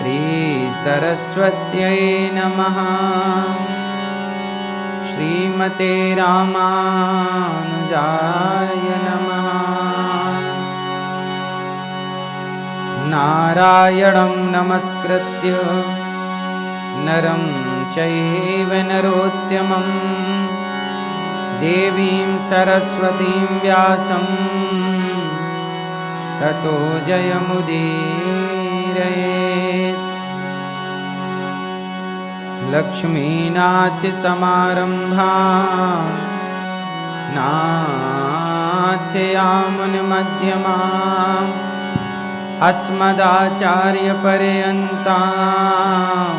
श्री सरस्वत्यै नमः। श्रीमते रामानुजाय नमः। नारायणं नमस्कृत्य नरं चैव नरोत्तमं देवीं सरस्वतीं व्यासं ततो जयमुदीरयेत्। लक्ष्मीनाथसमारम्भां नाथयामुनमध्यमाम् अस्मदाचार्यपर्यन्तां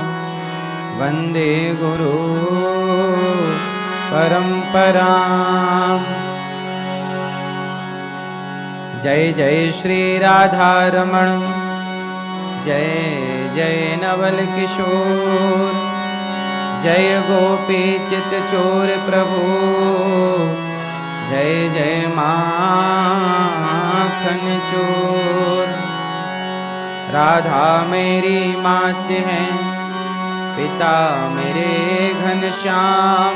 वन्दे गुरु परम्पराम्। जय जय श्री राधारमण, जय जय नवल किशोर, जय गोपी चित चोर प्रभु, जय जय माखन चोर। राधा मेरी मात है, पिता मेरे घनश्याम,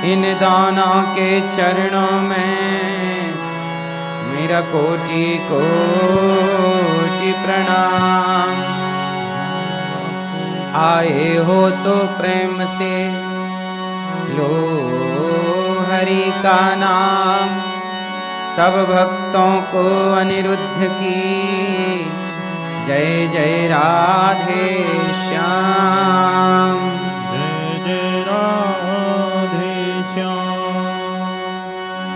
इन दोनों के चरणों में मेरा कोटि कोटि प्रणाम। आए हो तो प्रेम से लो हरि का नाम, सब भक्तों को अनिरुद्ध की जय जय राधे श्याम। जय जय राधे श्याम।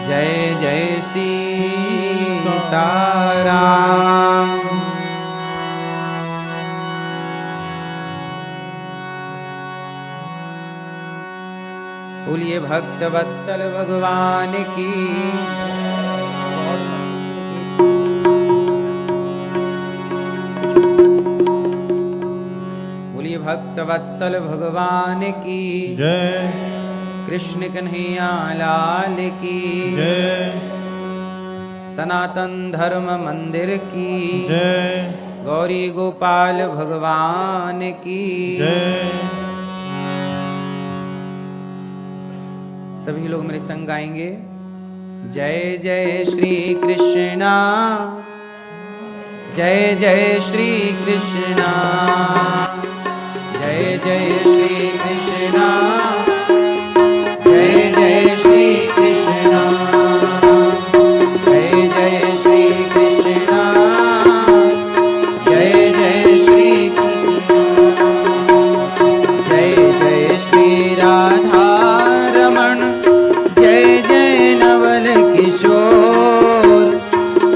जय जय सीताराम। बोलिए भक्त वत्सल भगवान की। बोलिए भक्त वत्सल भगवान की जय। कृष्ण कन्हैया लाल की जय। सनातन धर्म मंदिर की जय। गौरी गोपाल भगवान की जय। सभी लोग मेरे संग गाएंगे। जय जय श्री कृष्णा, जय जय श्री कृष्णा, जय जय श्री कृष्णा, जय जय श्री कृष्णा, जय जय श्री कृष्णा, जय जय श्री कृष्णा, जय जय श्री राधा रमण, जय जय नवल किशोर,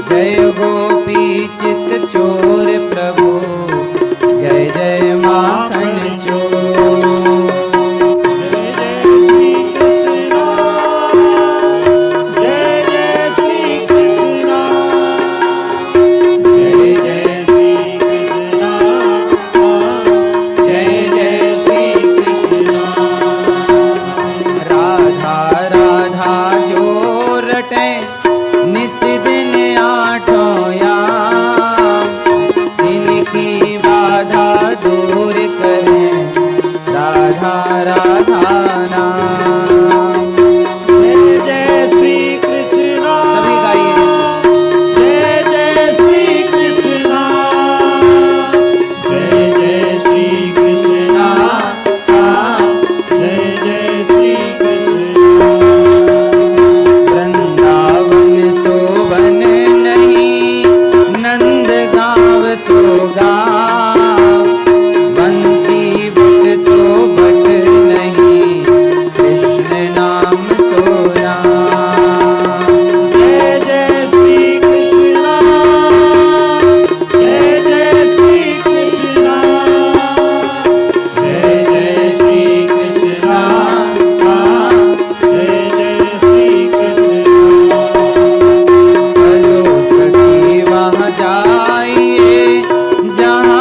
जय गोपी चित चोर प्रभु, जय जय माखन चोर। जहाँ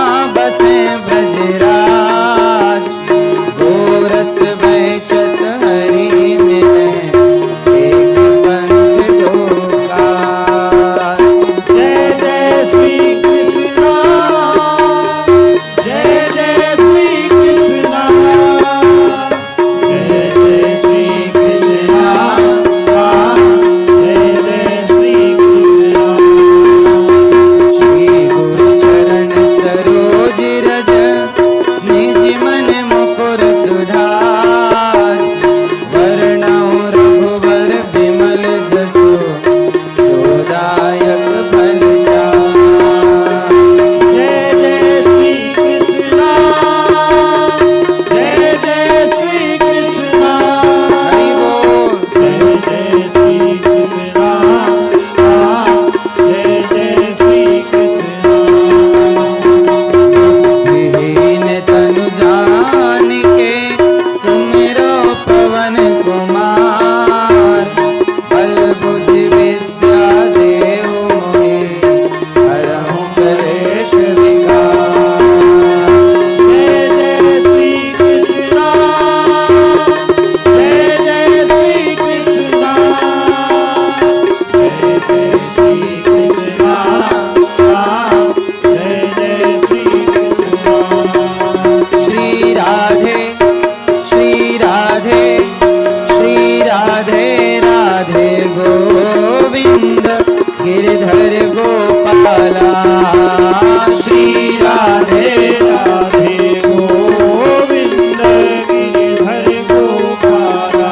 श्री राधे राधे गोविंद गिरिधर गोपाला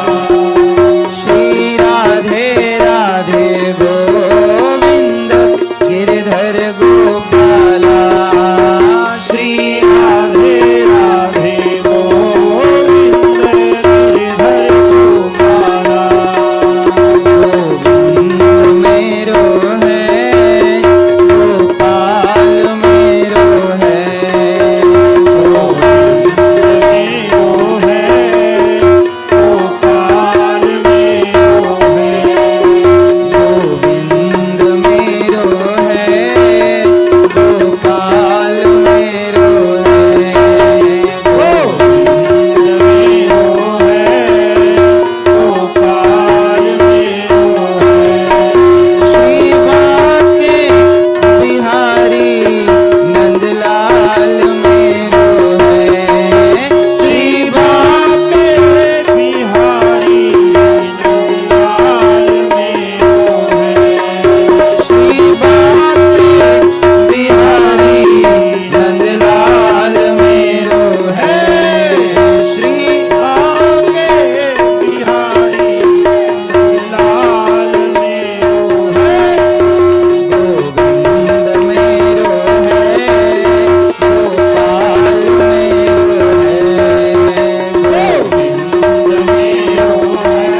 श्री राधे राधे गोविंद गिरधर गोपाला श्री राधे राधे गोविंद गिरिधर गोपाला गोविंद मेरो है गोपाल मेरो है गोविंद मेरो है गोपाल मेरो है गोविंद मेरो है गोपाल मेरो है गोविंद मेरो है गोपाल मेरो है श्री बाके बिहारी नंदलाल मेरो है श्री बाके बिहारी नंदलाल मेरो है श्री बाके बिहारी नंदलाल मेरो है श्री आगे बिहारी नंदलाल मेरो है गोविंद मेरो है गोपाल मेरो है गोविंद मेरो है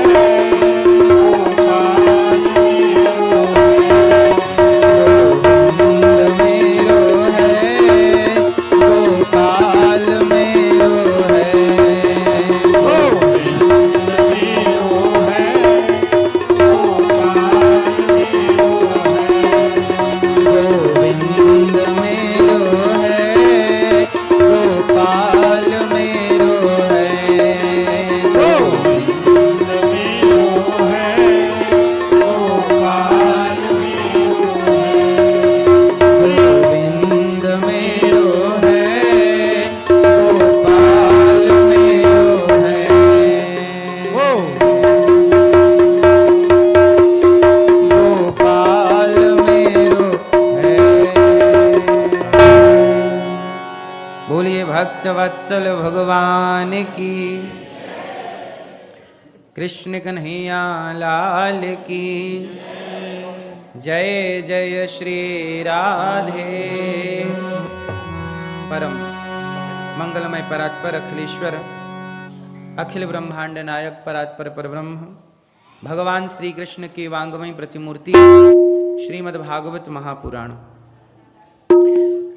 गोपाल मेरो है गोविंद मेरो है गोपाल मेरो है गोविंद मेरो है गोपाल मेरो है गोविंद मेरो है गोपाल मेरो गोविंद है मेरो है गोपाल मेरो गोविंद मेरो है गोपाल मेरो है गोपाल मेरो है। बोलिए भक्त वत्सल भगवान की, कृष्ण कन्हैया लाल की जय। जय श्री राधे। परम मंगलमय परात्पर अखिलेश्वर अखिल ब्रह्मांड नायक परात्पर परब्रह्म भगवान श्री कृष्ण की वांगमय प्रतिमूर्ति श्रीमद् भागवत महापुराण।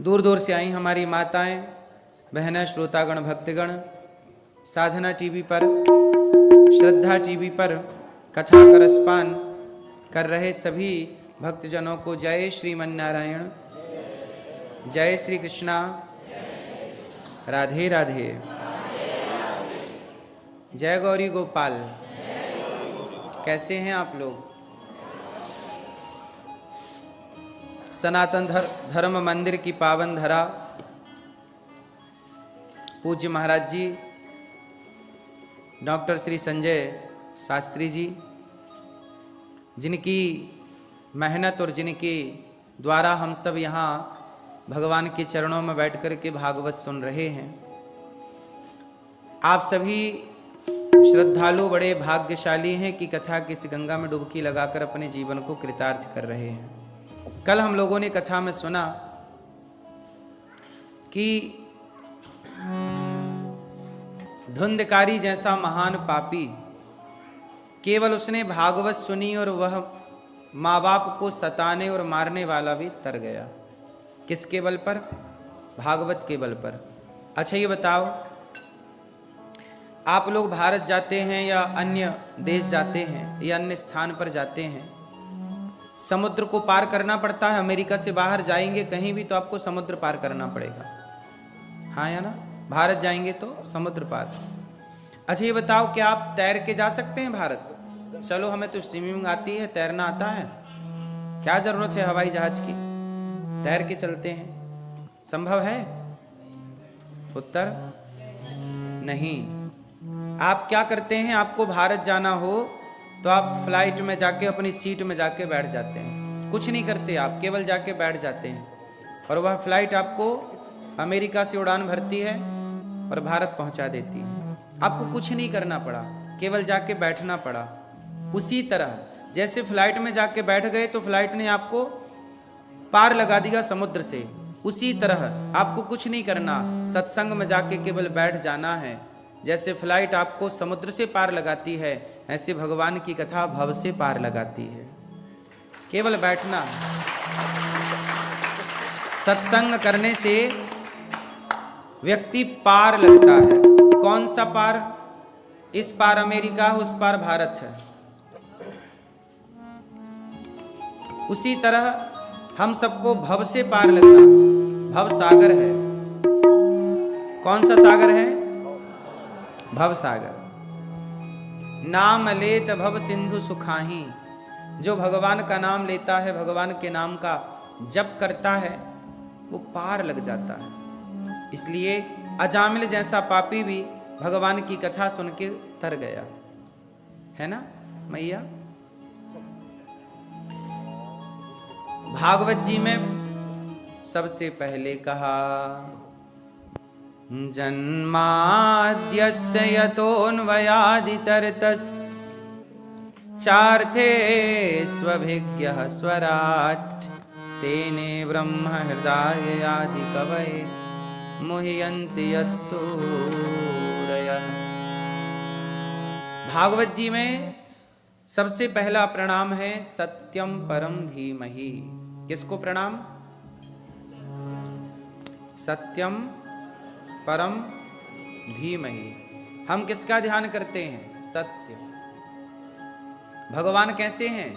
दूर दूर से आई हमारी माताएं बहनें श्रोतागण भक्तगण साधना टीवी पर श्रद्धा टीवी पर कथा का रसपान कर रहे सभी भक्तजनों को जय श्रीमन्नारायण, जय श्री कृष्णा, राधे राधे, जय गौरी गोपाल। कैसे हैं आप लोग? सनातन धर्म मंदिर की पावन धरा पूज्य महाराज जी डॉक्टर श्री संजय शास्त्री जी, जिनकी मेहनत और जिनके द्वारा हम सब यहाँ भगवान के चरणों में बैठ कर के भागवत सुन रहे हैं। आप सभी श्रद्धालु बड़े भाग्यशाली हैं कि कथा की इस गंगा में डुबकी लगाकर अपने जीवन को कृतार्थ कर रहे हैं। कल हम लोगों ने कथा में सुना कि धुंधकारी जैसा महान पापी केवल उसने भागवत सुनी और वह माँ बाप को सताने और मारने वाला भी तर गया। किसके बल पर? भागवत के बल पर। अच्छा ये बताओ, आप लोग भारत जाते हैं या अन्य देश जाते हैं या अन्य स्थान पर जाते हैं, समुद्र को पार करना पड़ता है। अमेरिका से बाहर जाएंगे कहीं भी तो आपको समुद्र पार करना पड़ेगा, हाँ या ना? भारत जाएंगे तो समुद्र पार। अच्छा ये बताओ, क्या आप तैर के जा सकते हैं भारत? चलो हमें तो स्विमिंग आती है, तैरना आता है, क्या जरूरत है हवाई जहाज की? तैर के चलते हैं। संभव है? उत्तर नहीं। आप क्या करते हैं, आपको भारत जाना हो तो आप फ्लाइट में जाके अपनी सीट में जाके बैठ जाते हैं, कुछ नहीं करते आप, केवल जाके बैठ जाते हैं। और वह फ्लाइट आपको अमेरिका से उड़ान भरती है और भारत पहुंचा देती है। आपको कुछ नहीं करना पड़ा, केवल जाके बैठना पड़ा। उसी तरह जैसे फ्लाइट में जाके बैठ गए तो फ्लाइट ने आपको पार लगा दिया समुद्र से, उसी तरह आपको कुछ नहीं करना, सत्संग में जाके केवल बैठ जाना है। जैसे फ्लाइट आपको समुद्र से पार लगाती है, ऐसे भगवान की कथा भव से पार लगाती है। केवल बैठना। सत्संग करने से व्यक्ति पार लगता है। कौन सा पार? इस पार अमेरिका, उस पार भारत है। उसी तरह हम सबको भव से पार लगना। भव सागर है। कौन सा सागर है? भव सागर। नाम लेत भव सिंधु सुखाही। जो भगवान का नाम लेता है, भगवान के नाम का जप करता है, वो पार लग जाता है। इसलिए अजामिल जैसा पापी भी भगवान की कथा सुन के तर गया, है ना मैया? भागवत जी में सबसे पहले कहा, जन्माद्यस्य यतोऽन्वयादितरतस् चार्थे स्वभिज्ञः स्वराट् तेने ब्रह्म हृदय आदि कवये मुह्यन्ति यत्सूरयः। भागवत जी में सबसे पहला प्रणाम है सत्यम परम धीमहि। किसको प्रणाम? सत्यम परम धीमहि। हम किसका ध्यान करते हैं? सत्य। भगवान कैसे हैं?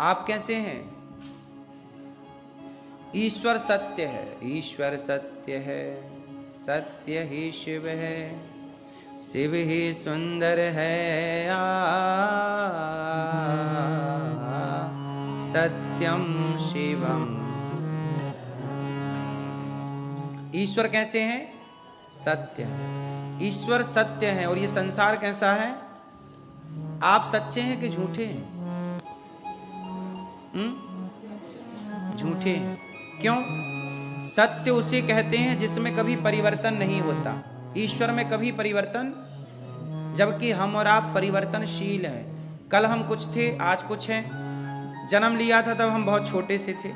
आप कैसे हैं? ईश्वर सत्य है। ईश्वर सत्य है, सत्य ही शिव है, शिव ही सुंदर है। सत्यम शिवम। ईश्वर कैसे हैं? सत्य है। ईश्वर सत्य है। और ये संसार कैसा है? आप सच्चे हैं कि झूठे हैं? झूठे हैं। क्यों? सत्य उसे कहते हैं जिसमें कभी परिवर्तन नहीं होता। ईश्वर में कभी परिवर्तन, जबकि हम और आप परिवर्तनशील हैं। कल हम कुछ थे, आज कुछ हैं। जन्म लिया था तब हम बहुत छोटे से थे,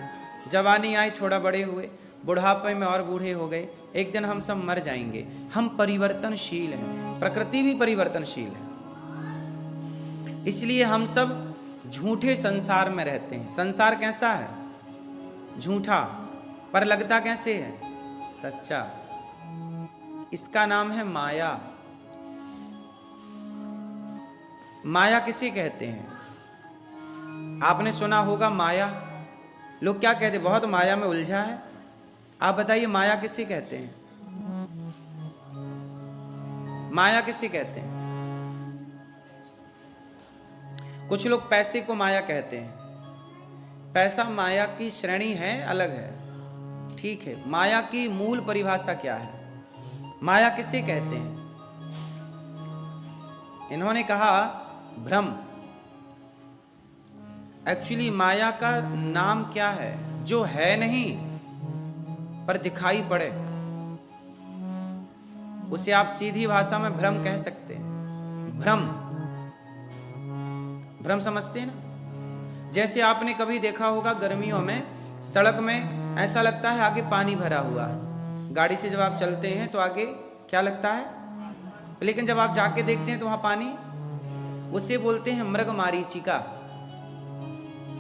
जवानी आई थोड़ा बड़े हुए, बुढ़ापे में और बूढ़े हो गए, एक दिन हम सब मर जाएंगे। हम परिवर्तनशील हैं, प्रकृति भी परिवर्तनशील है। इसलिए हम सब झूठे संसार में रहते हैं। संसार कैसा है? झूठा, पर लगता कैसे है? सच्चा। इसका नाम है माया। माया किसे कहते हैं? आपने सुना होगा माया। लोग क्या कहते? बहुत माया में उलझा है। आप बताइए माया किसे कहते हैं? माया किसे कहते हैं? कुछ लोग पैसे को माया कहते हैं। पैसा माया की श्रेणी है, अलग है, ठीक है। माया की मूल परिभाषा क्या है? माया किसे कहते हैं? इन्होंने कहा भ्रम। एक्चुअली माया का नाम क्या है? जो है नहीं पर दिखाई पड़े, उसे आप सीधी भाषा में भ्रम कह सकते हैं। भ्रम, भ्रम समझते हैं ना? जैसे आपने कभी देखा होगा गर्मियों में सड़क में ऐसा लगता है आगे पानी भरा हुआ है। गाड़ी से जब आप चलते हैं तो आगे क्या लगता है, लेकिन जब आप जाके देखते हैं तो वहां पानी, उसे बोलते हैं मृग मारीचिका।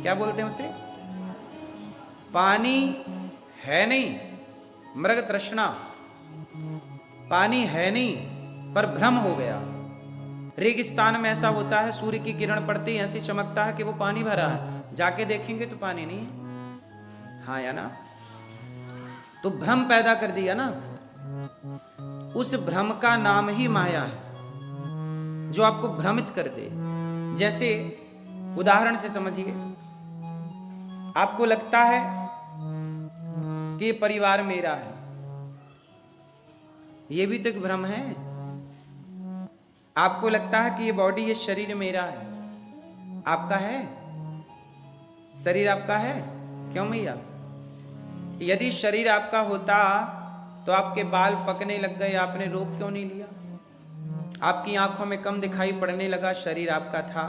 क्या बोलते हैं उसे? पानी है नहीं, मृग तृष्णा। पानी है नहीं पर भ्रम हो गया। रेगिस्तान में ऐसा होता है, सूर्य की किरण पड़ती है, ऐसे चमकता है कि वो पानी भरा है, जाके देखेंगे तो पानी नहीं है। हाँ या ना? तो भ्रम पैदा कर दिया ना। उस भ्रम का नाम ही माया है, जो आपको भ्रमित कर दे। जैसे उदाहरण से समझिए, आपको लगता है कि ये परिवार मेरा है, ये भी तो एक भ्रम है। आपको लगता है कि ये बॉडी, ये शरीर मेरा है। आपका है? शरीर आपका है? क्यों भैया? यदि शरीर आपका होता तो आपके बाल पकने लग गए, आपने रोक क्यों नहीं लिया? आपकी आंखों में कम दिखाई पड़ने लगा, शरीर आपका था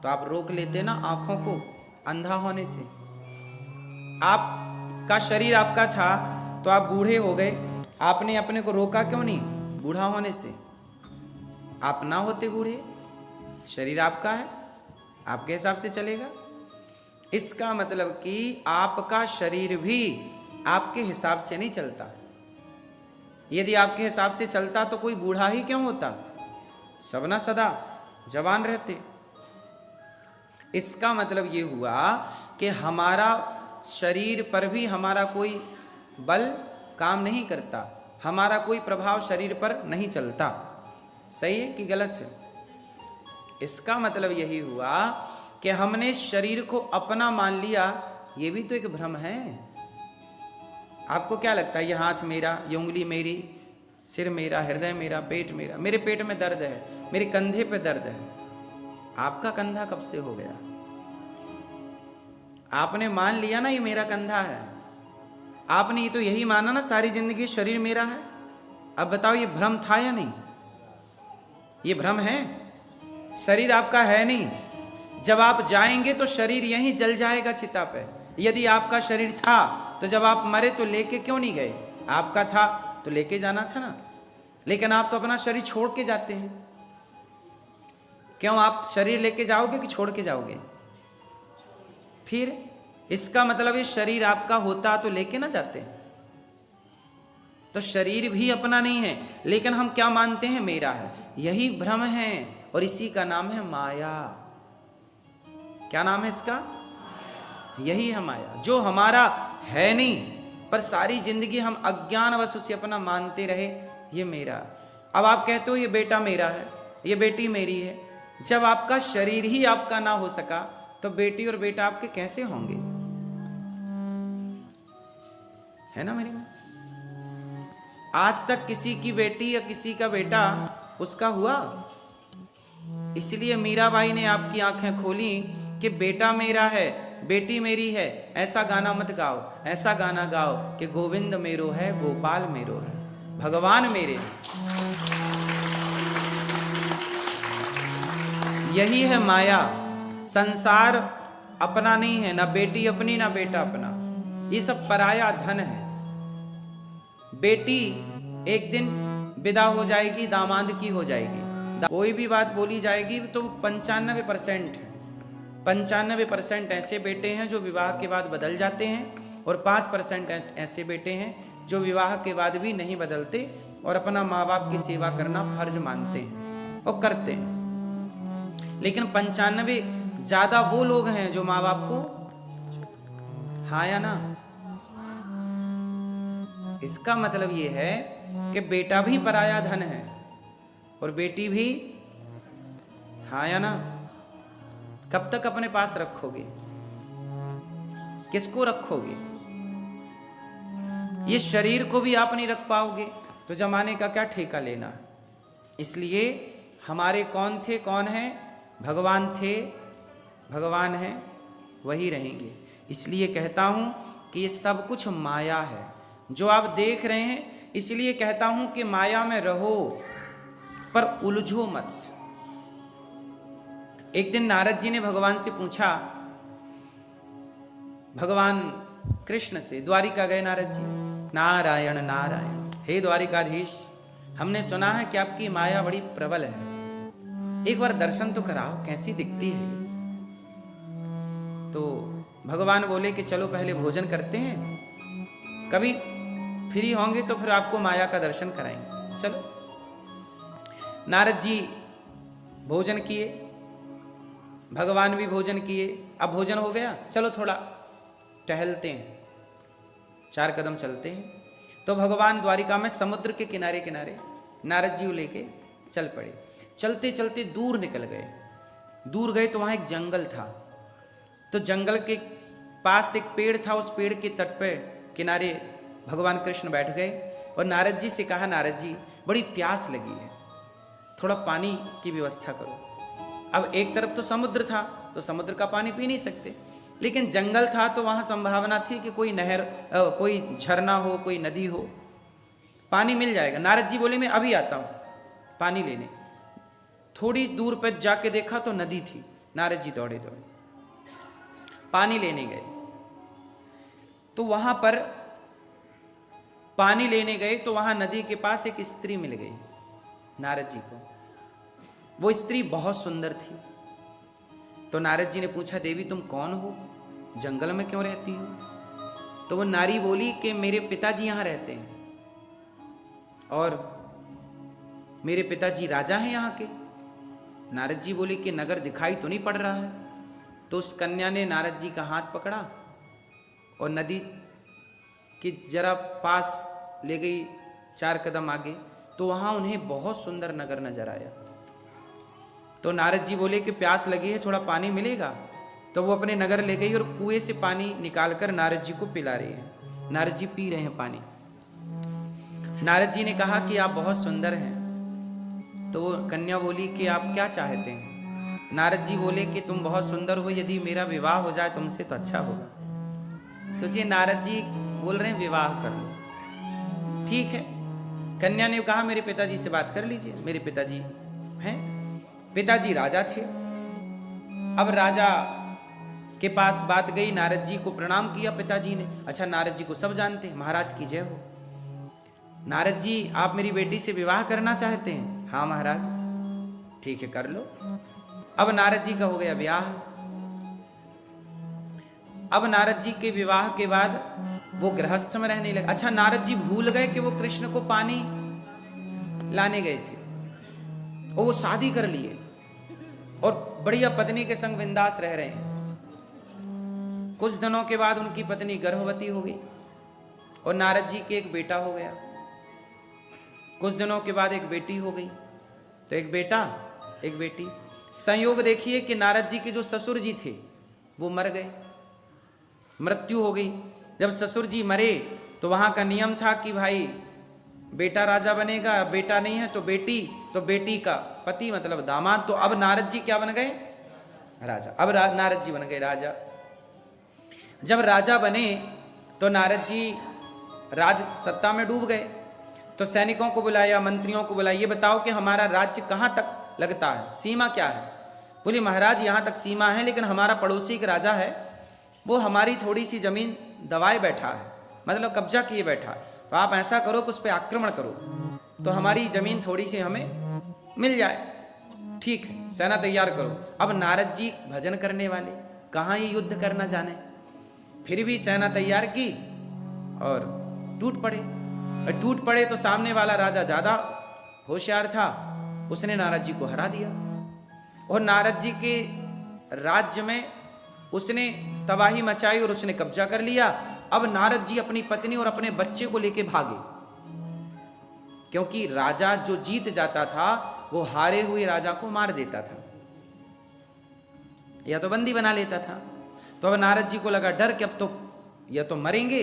तो आप रोक लेते ना आंखों को अंधा होने से। आपका शरीर आपका था तो आप बूढ़े हो गए, आपने अपने को रोका क्यों नहीं बूढ़ा होने से? आप ना होते बूढ़े, शरीर आपका है, आपके हिसाब से चलेगा। इसका मतलब कि आपका शरीर भी आपके हिसाब से नहीं चलता। यदि आपके हिसाब से चलता तो कोई बूढ़ा ही क्यों होता, सब ना सदा जवान रहते। इसका मतलब ये हुआ कि हमारा शरीर पर भी हमारा कोई बल काम नहीं करता, हमारा कोई प्रभाव शरीर पर नहीं चलता। सही है कि गलत है? इसका मतलब यही हुआ कि हमने शरीर को अपना मान लिया, ये भी तो एक भ्रम है। आपको क्या लगता है ये हाथ मेरा, ये उंगली मेरी, सिर मेरा, हृदय मेरा, पेट मेरा, मेरे पेट में दर्द है, मेरे कंधे पे दर्द है। आपका कंधा कब से हो गया? आपने मान लिया ना ये मेरा कंधा है, आपने ये तो यही माना ना सारी जिंदगी शरीर मेरा है। अब बताओ ये भ्रम था या नहीं? ये भ्रम है, शरीर आपका है नहीं। जब आप जाएंगे तो शरीर यहीं जल जाएगा चिता पे। यदि आपका शरीर था तो जब आप मरे तो लेके क्यों नहीं गए? आपका था तो लेके जाना था ना, लेकिन आप तो अपना शरीर छोड़ के जाते हैं। क्यों आप शरीर लेके जाओगे कि छोड़ के जाओगे? फिर इसका मतलब ये शरीर आपका होता तो लेके ना जाते। तो शरीर भी अपना नहीं है, लेकिन हम क्या मानते हैं मेरा है। यही भ्रम है और इसी का नाम है माया। क्या नाम है इसका? यही है माया, जो हमारा है नहीं, पर सारी जिंदगी हम अज्ञानवश उसे अपना मानते रहे ये मेरा। अब आप कहते हो ये बेटा मेरा है, ये बेटी मेरी है। जब आपका शरीर ही आपका ना हो सका तो बेटी और बेटा आपके कैसे होंगे? है ना मेरी? आज तक किसी की बेटी या किसी का बेटा उसका हुआ? इसलिए मीराबाई ने आपकी आंखें खोली कि बेटा मेरा है, बेटी मेरी है। ऐसा गाना मत गाओ, ऐसा गाना गाओ कि गोविंद मेरो है, गोपाल मेरो है, भगवान मेरे हैं। यही है माया। संसार अपना नहीं है, ना बेटी अपनी ना बेटा अपना, ये सब पराया धन है। बेटी एक दिन विदा हो जाएगी, दामाद की हो जाएगी। कोई भी बात बोली जाएगी तो 95% है। 95% ऐसे बेटे हैं जो विवाह के बाद बदल जाते हैं और 5% ऐसे बेटे हैं जो विवाह के बाद भी नहीं बदलते और अपना माँ बाप की सेवा करना फर्ज मानते हैं और करते हैं। लेकिन 95 ज्यादा वो लोग हैं जो माँ बाप को, हाँ या ना? इसका मतलब ये है कि बेटा भी पराया धन है और बेटी भी, हाँ या ना? कब तक अपने पास रखोगे? किसको रखोगे? ये शरीर को भी आप नहीं रख पाओगे तो जमाने का क्या ठेका लेना। इसलिए हमारे कौन थे, कौन है? भगवान थे, भगवान हैं, वही रहेंगे। इसलिए कहता हूं कि ये सब कुछ माया है जो आप देख रहे हैं। इसलिए कहता हूं कि माया में रहो पर उलझो मत। एक दिन नारद जी ने भगवान से पूछा, भगवान कृष्ण से, द्वारिका गए नारद जी, नारायण नारायण, हे द्वारिकाधीश, हमने सुना है कि आपकी माया बड़ी प्रबल है, एक बार दर्शन तो कराओ, कैसी दिखती है। तो भगवान बोले कि चलो पहले भोजन करते हैं, कभी फ्री होंगे तो फिर आपको माया का दर्शन कराएंगे। चलो। नारद जी भोजन किए, भगवान भी भोजन किए। अब भोजन हो गया, चलो थोड़ा टहलते हैं, 4 कदम चलते हैं। तो भगवान द्वारिका में समुद्र के किनारे किनारे नारद जी को लेके चल पड़े। चलते चलते दूर निकल गए। दूर गए तो वहां एक जंगल था। तो जंगल के पास एक पेड़ था, उस पेड़ के तट पे किनारे भगवान कृष्ण बैठ गए और नारद जी से कहा, नारद जी बड़ी प्यास लगी है, थोड़ा पानी की व्यवस्था करो। अब एक तरफ तो समुद्र था तो समुद्र का पानी पी नहीं सकते, लेकिन जंगल था तो वहां संभावना थी कि कोई नहर, कोई झरना हो, कोई नदी हो, पानी मिल जाएगा। नारद जी बोले मैं अभी आता हूं पानी लेने। थोड़ी दूर पर जाके देखा तो नदी थी। नारद जी दौड़े दौड़े पानी लेने गए। तो वहां पर पानी लेने गए तो वहां नदी के पास एक स्त्री मिल गई नारद जी को। वो स्त्री बहुत सुंदर थी। तो नारद जी ने पूछा, देवी तुम कौन हो, जंगल में क्यों रहती हो? तो वो नारी बोली कि मेरे पिताजी यहां रहते हैं और मेरे पिताजी राजा हैं यहाँ के। नारद जी बोले कि नगर दिखाई तो नहीं पड़ रहा है। तो उस कन्या ने नारद जी का हाथ पकड़ा और नदी के जरा पास ले गई, 4 कदम आगे, तो वहां उन्हें बहुत सुंदर नगर नजर आया। तो नारद जी बोले कि प्यास लगी है, थोड़ा पानी मिलेगा? तो वो अपने नगर ले गई और कुएं से पानी निकालकर नारद जी को पिला रही है। नारद जी पी रहे हैं पानी। नारद जी ने कहा कि आप बहुत सुंदर हैं। तो वो कन्या बोली कि आप क्या चाहते हैं? नारद जी बोले कि तुम बहुत सुंदर हो, यदि मेरा विवाह हो जाए तुमसे तो अच्छा होगा। सोचिए, नारद जी बोल रहे हैं विवाह कर लो। ठीक है। कन्या ने कहा मेरे पिताजी से बात कर लीजिए। मेरे पिताजी हैं, पिताजी राजा थे। अब राजा के पास बात गई, नारद जी को प्रणाम किया पिताजी ने। अच्छा, नारद जी को सब जानते हैं, महाराज की जय हो। नारद जी आप मेरी बेटी से विवाह करना चाहते हैं? हाँ महाराज। ठीक है, कर लो। अब नारद जी का हो गया विवाह। अब नारद जी के विवाह के बाद वो गृहस्थ में रहने लगे। अच्छा, नारद जी भूल गए कि वो कृष्ण को पानी लाने गए थे और वो शादी कर लिए और बढ़िया पत्नी के संग बिंदास रह रहे हैं। कुछ दिनों के बाद उनकी पत्नी गर्भवती हो गई और नारद जी के एक बेटा हो गया। कुछ दिनों के बाद एक बेटी हो गई। तो एक बेटा एक बेटी। संयोग देखिए कि नारद जी के जो ससुर जी थे वो मर गए, मृत्यु हो गई। जब ससुर जी मरे तो वहां का नियम था कि भाई बेटा राजा बनेगा, बेटा नहीं है तो बेटी, तो बेटी का पति मतलब दामाद। तो अब नारद जी क्या बन गए? राजा। अब नारद जी बन गए राजा। जब राजा बने तो नारद जी राज सत्ता में डूब गए। तो सैनिकों को बुलाया, मंत्रियों को बुलाया, ये बताओ कि हमारा राज्य कहाँ तक लगता है, सीमा क्या है? बोले महाराज यहाँ तक सीमा है, लेकिन हमारा पड़ोसी एक राजा है, वो हमारी थोड़ी सी जमीन दबाए बैठा है, मतलब कब्जा किए बैठा है। तो आप ऐसा करो कि उस पर आक्रमण करो तो हमारी जमीन थोड़ी सी हमें मिल जाए। ठीक है, सेना तैयार करो। अब नारद जी भजन करने वाले, कहाँ ये युद्ध करना जाने, फिर भी सेना तैयार की और टूट पड़े। तो सामने वाला राजा ज्यादा होशियार था, उसने नारद जी को हरा दिया और नारद जी के राज्य में उसने तबाही मचाई और उसने कब्जा कर लिया। अब नारद जी अपनी पत्नी और अपने बच्चे को लेके भागे, क्योंकि राजा जो जीत जाता था वो हारे हुए राजा को मार देता था या तो बंदी बना लेता था। तो अब नारद जी को लगा डर कि अब तो या तो मरेंगे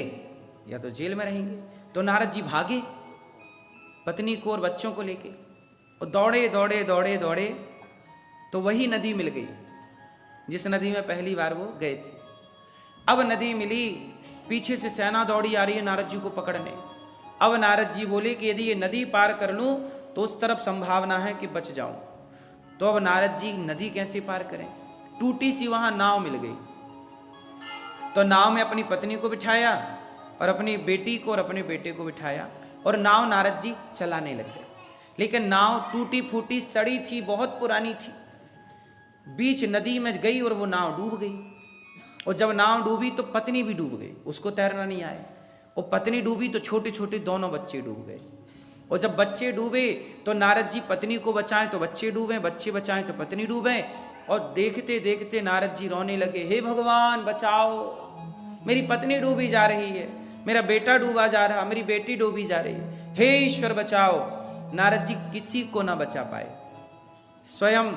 या तो जेल में रहेंगे। तो नारद जी भागे पत्नी को और बच्चों को लेके और दौड़े तो वही नदी मिल गई जिस नदी में पहली बार वो गए थे। अब नदी मिली, पीछे से सेना दौड़ी आ रही है नारद जी को पकड़ने। अब नारद जी बोले कि यदि ये नदी पार कर लूं तो उस तरफ संभावना है कि बच जाऊं। तो अब नारद जी नदी कैसे पार करें? टूटी सी वहां नाव मिल गई। तो नाव में अपनी पत्नी को बिठाया और अपनी बेटी को और अपने बेटे को बिठाया और नाव नारद जी चलाने लग गए। लेकिन नाव टूटी फूटी सड़ी थी, बहुत पुरानी थी, बीच नदी में गई और वो नाव डूब गई। और जब नाव डूबी तो पत्नी भी डूब गई, उसको तैरना नहीं आए। और पत्नी डूबी तो छोटे छोटे दोनों बच्चे डूब गए। और जब बच्चे डूबे तो नारद जी पत्नी को बचाएं तो बच्चे डूबे, बच्चे बचाएं तो पत्नी डूबे। और देखते देखते नारद जी रोने लगे, हे भगवान बचाओ, मेरी पत्नी डूबी जा रही है, मेरा बेटा डूबा जा रहा, मेरी बेटी डूबी जा रही है, हे ईश्वर बचाओ। नारद जी किसी को ना बचा पाए, स्वयं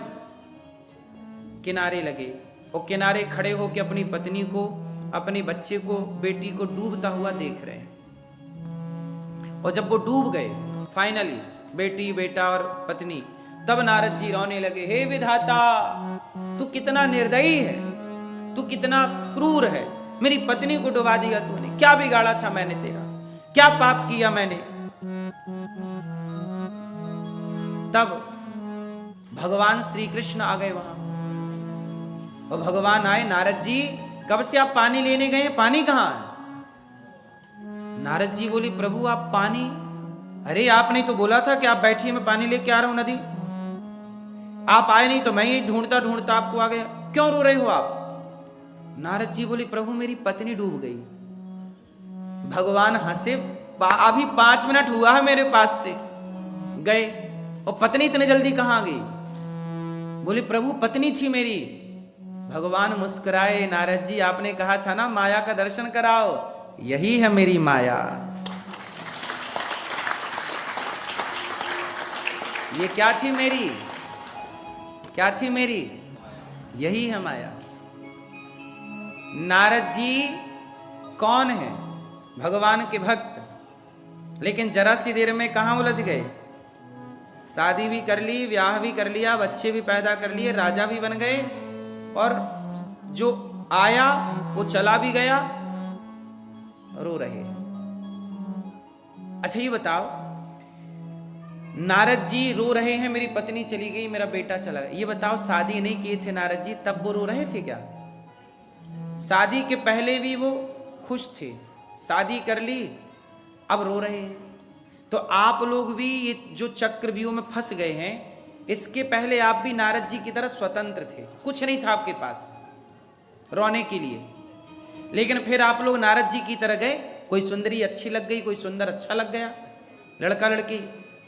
किनारे लगे और किनारे खड़े होकर अपनी पत्नी को, अपने बच्चे को, बेटी को डूबता हुआ देख रहे हैं। और जब वो डूब गए फाइनली, बेटी बेटा और पत्नी, तब नारद जी रोने लगे, हे विधाता तू कितना निर्दयी है, तू कितना क्रूर है, मेरी पत्नी को डुबा दिया तूने, क्या बिगाड़ा था मैंने तेरा, क्या पाप किया मैंने। तब भगवान श्री कृष्ण आ गए वहां, और भगवान आए, नारद जी कब से आप पानी लेने गए, पानी कहां है? नारद जी बोले, प्रभु आप पानी, अरे आपने तो बोला था कि आप बैठिए मैं पानी लेके आ रहा हूं नदी, आप आए नहीं तो मैं ही ढूंढता ढूंढता आपको आ गया, क्यों रो रहे हो आप? नारद जी बोले, प्रभु मेरी पत्नी डूब गई। भगवान हंसे, अभी 5 मिनट हुआ है मेरे पास से गए, और पत्नी इतने जल्दी कहां गई? बोले, प्रभु पत्नी थी मेरी। भगवान मुस्कुराए, नारद जी आपने कहा था ना माया का दर्शन कराओ, यही है मेरी माया। ये क्या थी मेरी, क्या थी मेरी, यही है माया। नारद जी कौन है? भगवान के भक्त, लेकिन जरा सी देर में कहां उलझ गए, शादी भी कर ली, ब्याह भी कर लिया, बच्चे भी पैदा कर लिए, राजा भी बन गए, और जो आया वो चला भी गया, रो रहे। अच्छा ये बताओ, नारद जी रो रहे हैं मेरी पत्नी चली गई, मेरा बेटा चला गया, ये बताओ शादी नहीं किए थे नारद जी तब वो रो रहे थे क्या? शादी के पहले भी वो खुश थे, शादी कर ली अब रो रहे हैं। तो आप लोग भी ये जो चक्रव्यूह में फंस गए हैं, इसके पहले आप भी नारद जी की तरह स्वतंत्र थे, कुछ नहीं था आपके पास रोने के लिए, लेकिन फिर आप लोग नारद जी की तरह गए, कोई सुंदरी अच्छी लग गई, कोई सुंदर अच्छा लग गया, लड़का लड़की,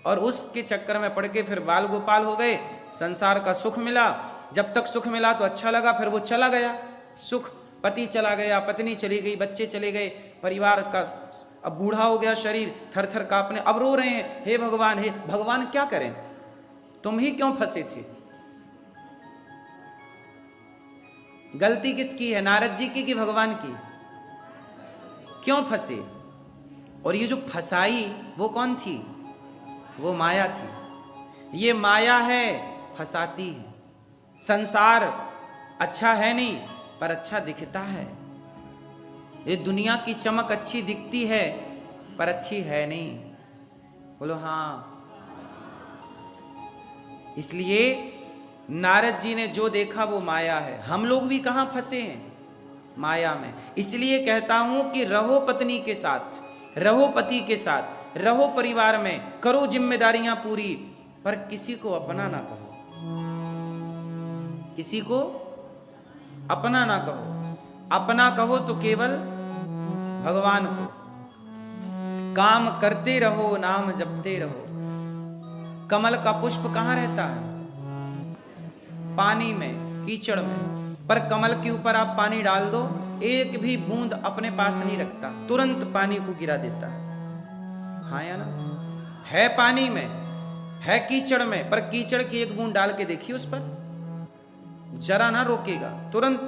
और उसके चक्कर में पड़ के फिर बाल गोपाल हो गए, संसार का सुख मिला, जब तक सुख मिला तो अच्छा लगा, फिर वो चला गया सुख, पति चला गया, पत्नी चली गई, बच्चे चले गए, परिवार का अब बूढ़ा हो गया शरीर, थर थर कांपने, अब रो रहे हैं, हे भगवान, हे भगवान क्या करें, तुम ही क्यों फंसे थे? गलती किसकी है, नारद जी की कि भगवान की? क्यों फंसे? और ये जो फसाई वो कौन थी? वो माया थी। ये माया है, फंसाती है। संसार अच्छा है नहीं, पर अच्छा दिखता है। ये दुनिया की चमक अच्छी दिखती है, पर अच्छी है नहीं। बोलो हाँ। इसलिए नारद जी ने जो देखा वो माया है। हम लोग भी कहां फंसे हैं? माया में। इसलिए कहता हूं कि रहो पत्नी के साथ, रहो पति के साथ, रहो परिवार में, करो जिम्मेदारियां पूरी, पर किसी को अपना ना कहो, किसी को अपना ना कहो। अपना कहो तो केवल भगवान को। काम करते रहो, नाम जपते रहो। कमल का पुष्प कहां रहता है? पानी में, कीचड़ में। पर कमल के ऊपर आप पानी डाल दो, एक भी बूंद अपने पास नहीं रखता, तुरंत पानी को गिरा देता है। हाँ या ना? है पानी में, है कीचड़ में, पर कीचड़ की एक बूंद डाल के देखिए उस पर, जरा ना रोकेगा, तुरंत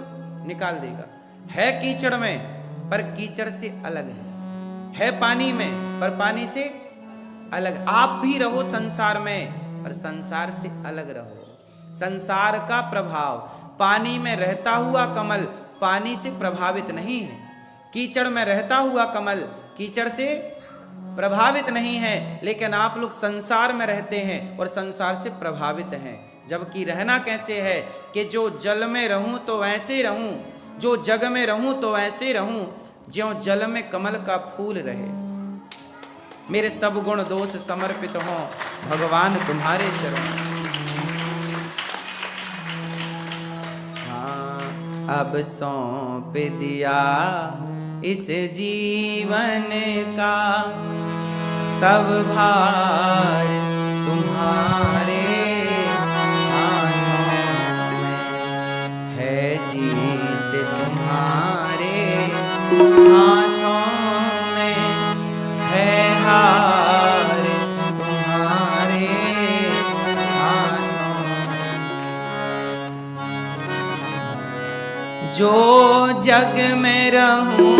निकाल देगा। है कीचड़ में, पर कीचड़ से अलग है पानी में, पर पानी से अलग। आप भी रहो संसार में, पर संसार से अलग रहो। संसार का प्रभाव, पानी में रहता हुआ कमल पानी से प्रभावित नहीं है, कीचड़ में रहता हुआ कमल कीचड़ से प्रभावित नहीं है। लेकिन आप लोग संसार में रहते हैं और संसार से प्रभावित हैं। जबकि रहना कैसे है कि जो जल में रहूं तो ऐसे रहूं, जो जग में रहूं तो ऐसे रहूं, ज्यों जल में कमल का फूल रहे। मेरे सब गुण दोष समर्पित हों भगवान तुम्हारे चरण। अब सौंप दिया इस जीवन का सब भार तुम्हारे हाथों में है, जीत तुम्हारे हाथों में है, हार तुम्हारे हाथों में। जो जग में रहूं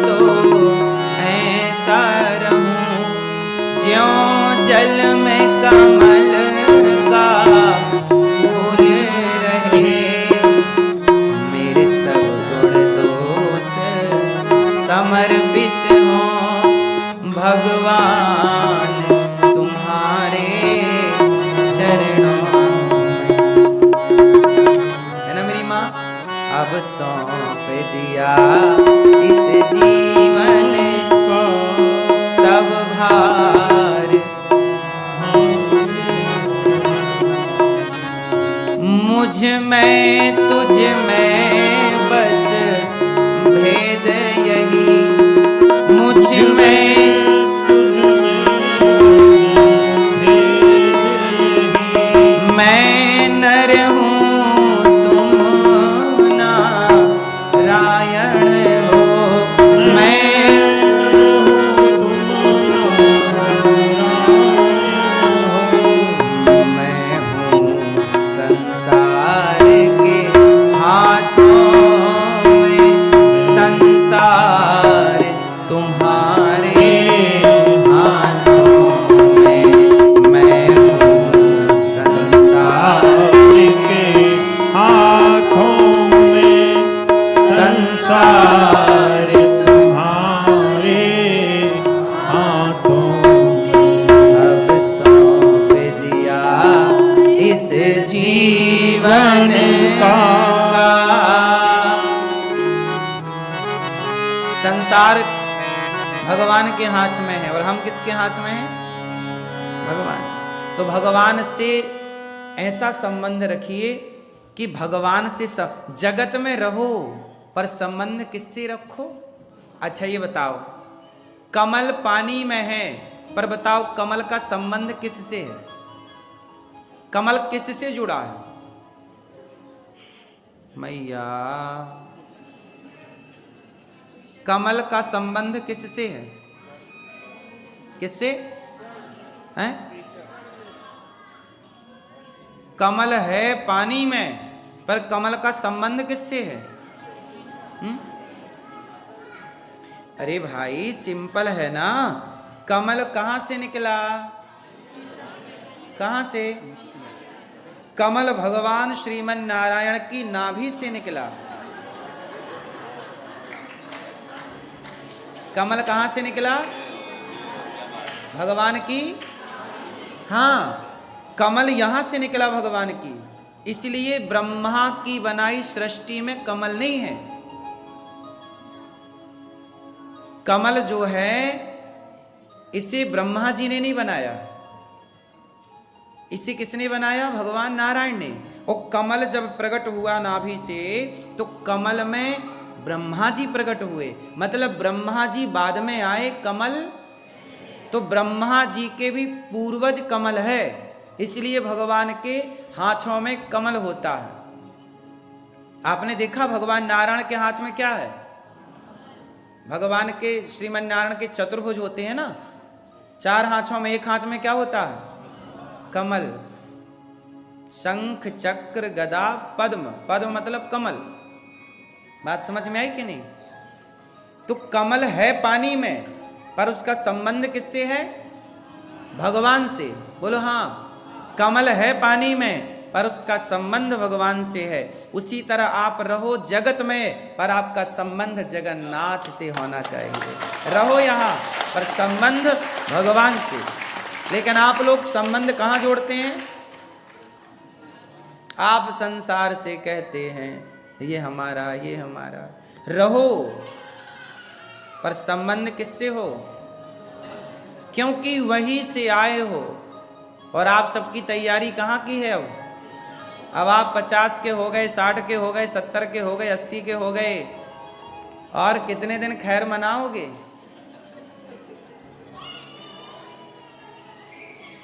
तो ऐसा रहूं, ज्यों जल में कमल का फूल रहे। मेरे सब भगवान तुम्हारे चरणों है ना मेरी माँ। अब सौंप दिया इस जीवन सब भार, मुझ में तुझ में बस भेद यही, मुझ में मैं नर हूँ तुम नारायण हो, मैं हूँ संसार के हाथों में, संसार तुम्हारे हाथों में, मैं हूँ संसार के हाथों में, संसार तुम्हारे हाथों में। अब सौंप दिया इस जीवन का। संसार भगवान के हाथ में है और हम किसके हाथ में हैं? भगवान। तो भगवान से ऐसा संबंध रखिए कि भगवान से सब जगत में रहो, पर संबंध किससे रखो? अच्छा ये बताओ, कमल पानी में है, पर बताओ कमल का संबंध किससे है? कमल किससे जुड़ा है? मैया, कमल का संबंध किससे है? किससे है? कमल है पानी में, पर कमल का संबंध किससे है? अरे भाई सिंपल है ना, कमल कहां से निकला? कहां से? कमल भगवान श्रीमन नारायण की नाभि से निकला। कमल कहां से निकला? भगवान की, हाँ कमल यहां से निकला भगवान की। इसलिए ब्रह्मा की बनाई सृष्टि में कमल नहीं है। कमल जो है इसे ब्रह्मा जी ने नहीं बनाया, इसे किसने बनाया? भगवान नारायण ने। और कमल जब प्रकट हुआ नाभि से, तो कमल में ब्रह्मा जी प्रकट हुए, मतलब ब्रह्मा जी बाद में आए, कमल तो ब्रह्मा जी के भी पूर्वज कमल है, इसलिए भगवान के हाथों में कमल होता है। आपने देखा भगवान नारायण के हाथ में क्या है? भगवान के श्रीमन नारायण के चतुर्भुज होते हैं ना, चार हाथों में, एक हाथ में क्या होता है? कमल। शंख चक्र गदा पद्म, पद्म मतलब कमल। बात समझ में आई कि नहीं? तो कमल है पानी में, पर उसका संबंध किससे है? भगवान से। बोलो हाँ, कमल है पानी में, पर उसका संबंध भगवान से है। उसी तरह आप रहो जगत में, पर आपका संबंध जगन्नाथ से होना चाहिए। रहो यहाँ, पर संबंध भगवान से। लेकिन आप लोग संबंध कहाँ जोड़ते हैं? आप संसार से कहते हैं ये हमारा, ये हमारा। रहो, पर संबंध किससे हो? क्योंकि वही से आए हो। और आप सबकी तैयारी कहाँ की है? अब आप 50 के हो गए, 60 के हो गए, 70 के हो गए, 80 के हो गए, और कितने दिन खैर मनाओगे?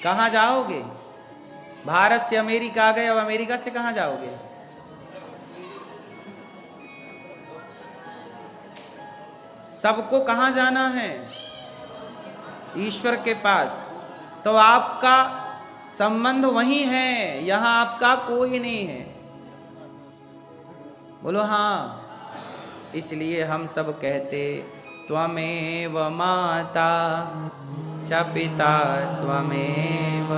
कहाँ जाओगे? भारत से अमेरिका आ गए, अब अमेरिका से कहाँ जाओगे? सबको कहाँ जाना है? ईश्वर के पास। तो आपका संबंध वही है, यहां आपका कोई नहीं है। बोलो हाँ। इसलिए हम सब कहते त्वमेव माता च पिता त्वमेव,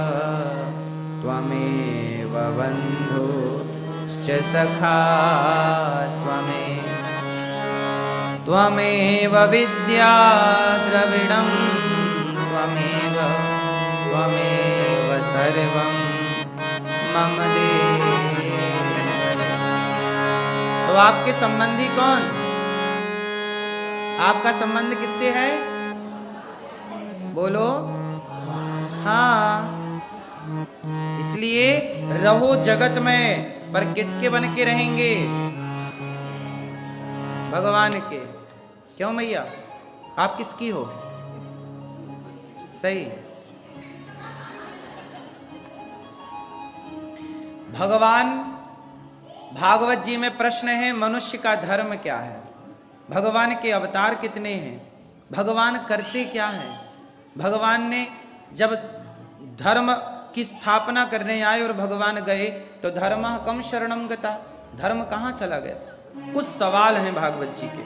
त्वमेव बन्धुश्च सखा त्वमेव, त्वमेव विद्या द्रविणं त्वमेव सर्वं मम देव। तो आपके संबंधी कौन? आपका संबंध किससे है? बोलो। हाँ, इसलिए रहो जगत में, पर किसके बन के रहेंगे? भगवान के। क्यों मैया, आप किसकी हो? सही। भगवान, भागवत जी में प्रश्न है, मनुष्य का धर्म क्या है? भगवान के अवतार कितने हैं? भगवान करते क्या हैं? भगवान ने जब धर्म की स्थापना करने आए और भगवान गए तो धर्मः कम शरणम गता, धर्म कहाँ चला गया? कुछ सवाल हैं भागवत जी के,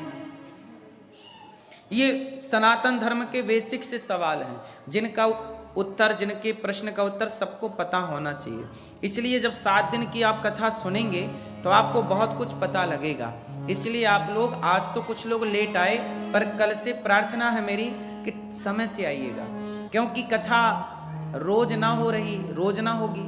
ये सनातन धर्म के बेसिक से सवाल हैं जिनका उत्तर, जिनके प्रश्न का उत्तर सबको पता होना चाहिए। इसलिए जब 7 दिन की आप कथा सुनेंगे तो आपको बहुत कुछ पता लगेगा। इसलिए आप लोग, आज तो कुछ लोग लेट आए, पर कल से प्रार्थना है मेरी कि समय से आइएगा, क्योंकि कथा रोज ना हो रही, रोज ना होगी,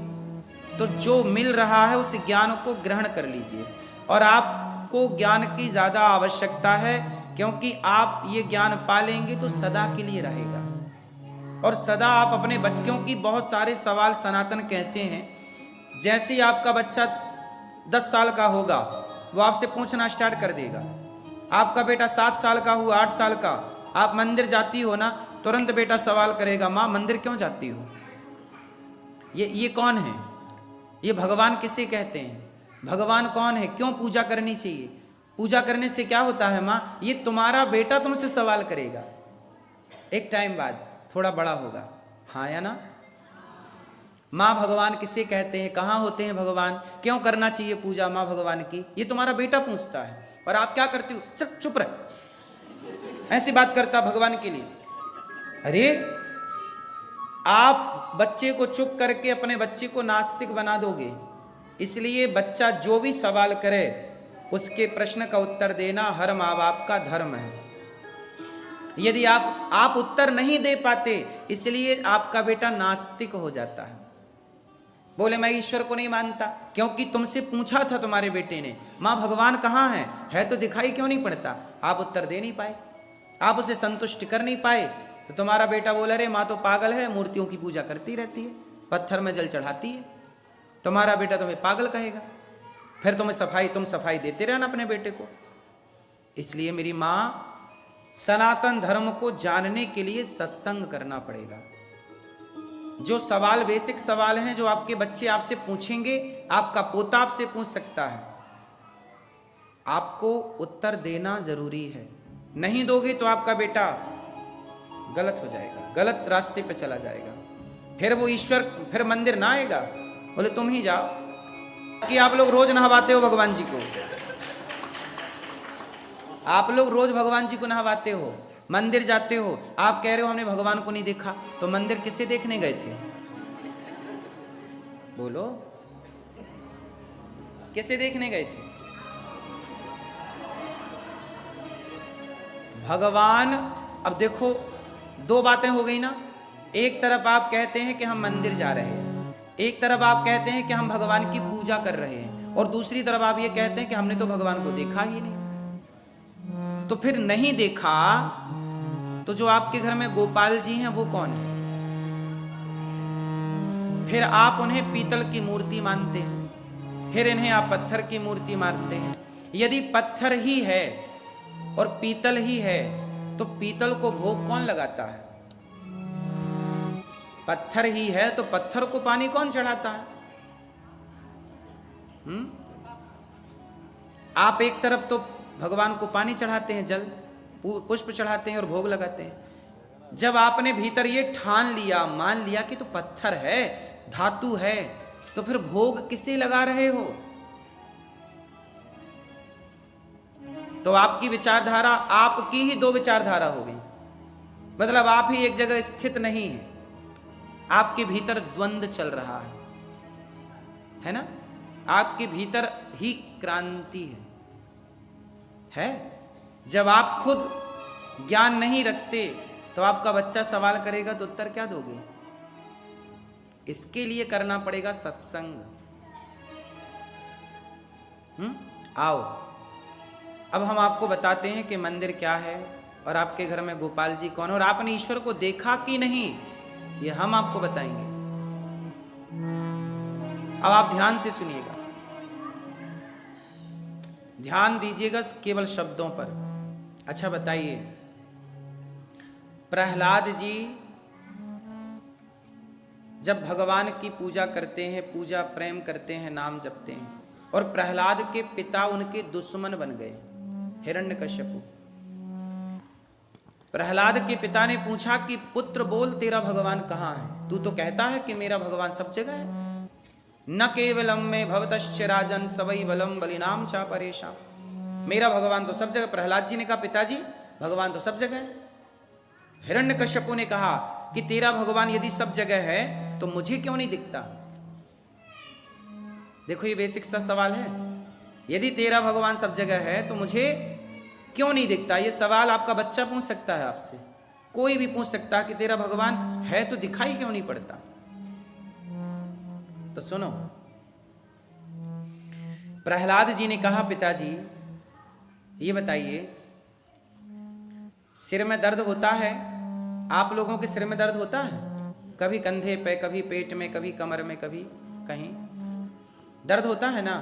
तो जो मिल रहा है उस ज्ञान को ग्रहण कर लीजिए। और आपको ज्ञान की ज़्यादा आवश्यकता है, क्योंकि आप ये ज्ञान पा लेंगे तो सदा के लिए रहेगा। और सदा आप अपने बच्चों की, बहुत सारे सवाल सनातन कैसे हैं, जैसे ही आपका बच्चा 10 साल का होगा वो आपसे पूछना स्टार्ट कर देगा। आपका बेटा 7 साल का हुआ, 8 साल का, आप मंदिर जाती हो ना, तुरंत बेटा सवाल करेगा, माँ मंदिर क्यों जाती हो? ये कौन है? ये भगवान किसे कहते हैं? भगवान कौन है? क्यों पूजा करनी चाहिए? पूजा करने से क्या होता है माँ? ये तुम्हारा बेटा तुमसे सवाल करेगा एक टाइम बाद, थोड़ा बड़ा होगा। हाँ या ना? माँ भगवान किसे कहते हैं? कहाँ होते हैं भगवान? क्यों करना चाहिए पूजा माँ भगवान की? ये तुम्हारा बेटा पूछता है, और आप क्या करती हो? चुप चुप रह, ऐसी बात करता भगवान के लिए। अरे आप बच्चे को चुप करके अपने बच्चे को नास्तिक बना दोगे। इसलिए बच्चा जो भी सवाल करे उसके प्रश्न का उत्तर देना हर माँ बाप का धर्म है। यदि आप उत्तर नहीं दे पाते, इसलिए आपका बेटा नास्तिक हो जाता है। बोले मैं ईश्वर को नहीं मानता, क्योंकि तुमसे पूछा था तुम्हारे बेटे ने, माँ भगवान कहाँ है तो दिखाई क्यों नहीं पड़ता? आप उत्तर दे नहीं पाए, आप उसे संतुष्ट कर नहीं पाए, तो तुम्हारा बेटा बोला अरे माँ तो पागल है, मूर्तियों की पूजा करती रहती है, पत्थर में जल चढ़ाती है। तुम्हारा बेटा तुम्हें पागल कहेगा, फिर तुम सफाई देते रहना अपने बेटे को। इसलिए मेरी माँ, सनातन धर्म को जानने के लिए सत्संग करना पड़ेगा। जो सवाल, बेसिक सवाल हैं जो आपके बच्चे आपसे पूछेंगे, आपका पोता आपसे पूछ सकता है, आपको उत्तर देना जरूरी है। नहीं दोगे तो आपका बेटा गलत हो जाएगा, गलत रास्ते पे चला जाएगा, फिर वो ईश्वर, फिर मंदिर ना आएगा। बोले तुम ही जाओ कि आप लोग रोज नहवाते हो भगवान जी को, आप लोग रोज भगवान जी को नहवाते हो, मंदिर जाते हो, आप कह रहे हो हमने भगवान को नहीं देखा, तो मंदिर किसे देखने गए थे? बोलो, किसे देखने गए थे? भगवान। अब देखो, 2 बातें हो गई ना। एक तरफ आप कहते हैं कि हम मंदिर जा रहे हैं, एक तरफ आप कहते हैं कि हम भगवान की पूजा कर रहे हैं, और दूसरी तरफ आप ये कहते हैं कि हमने तो भगवान को देखा ही नहीं। तो फिर नहीं देखा तो जो आपके घर में गोपाल जी हैं वो कौन है? फिर आप उन्हें पीतल की मूर्ति मानते हैं, फिर इन्हें आप पत्थर की मूर्ति मानते हैं। यदि पत्थर ही है और पीतल ही है तो पीतल को भोग कौन लगाता है? पत्थर ही है तो पत्थर को पानी कौन चढ़ाता है? आप एक तरफ तो भगवान को पानी चढ़ाते हैं, जल पुष्प चढ़ाते हैं और भोग लगाते हैं। जब आपने भीतर ये ठान लिया, मान लिया कि तो पत्थर है, धातु है, तो फिर भोग किसे लगा रहे हो? तो आपकी विचारधारा, आपकी ही 2 विचारधारा हो गई। मतलब आप ही एक जगह स्थित नहीं है, आपके भीतर द्वंद्व चल रहा है ना? आपके भीतर ही क्रांति है। जब आप खुद ज्ञान नहीं रखते तो आपका बच्चा सवाल करेगा तो उत्तर क्या दोगे? इसके लिए करना पड़ेगा सत्संग। आओ अब हम आपको बताते हैं कि मंदिर क्या है और आपके घर में गोपाल जी कौन है और आपने ईश्वर को देखा कि नहीं, ये हम आपको बताएंगे। अब आप ध्यान से सुनिएगा, ध्यान दीजिएगा केवल शब्दों पर। अच्छा बताइए, प्रहलाद जी जब भगवान की पूजा करते हैं, पूजा प्रेम करते हैं, नाम जपते हैं, और प्रहलाद के पिता उनके दुश्मन बन गए, हिरण्यकश्यपु। प्रहलाद के पिता ने पूछा कि पुत्र बोल, तेरा भगवान कहाँ है? तू तो कहता है कि मेरा भगवान सब जगह है। न केवलम में भवतश्च राजन सवै बलम बलिनाम चा परेशान। मेरा भगवान तो सब जगह। प्रहलाद जी ने कहा पिताजी भगवान तो सब जगह है। हिरण्यकश्यपु ने कहा कि तेरा भगवान यदि सब जगह है तो मुझे क्यों नहीं दिखता? देखो ये बेसिक सा सवाल है, यदि तेरा भगवान सब जगह है तो मुझे क्यों नहीं दिखता? ये सवाल आपका बच्चा पूछ सकता है आपसे, कोई भी पूछ सकता है कि तेरा भगवान है तो दिखाई क्यों नहीं पड़ता? तो सुनो, प्रहलाद जी ने कहा पिताजी ये बताइए, सिर में दर्द होता है? आप लोगों के सिर में दर्द होता है? कभी कंधे पे, कभी पेट में, कभी कमर में, कभी कहीं दर्द होता है ना?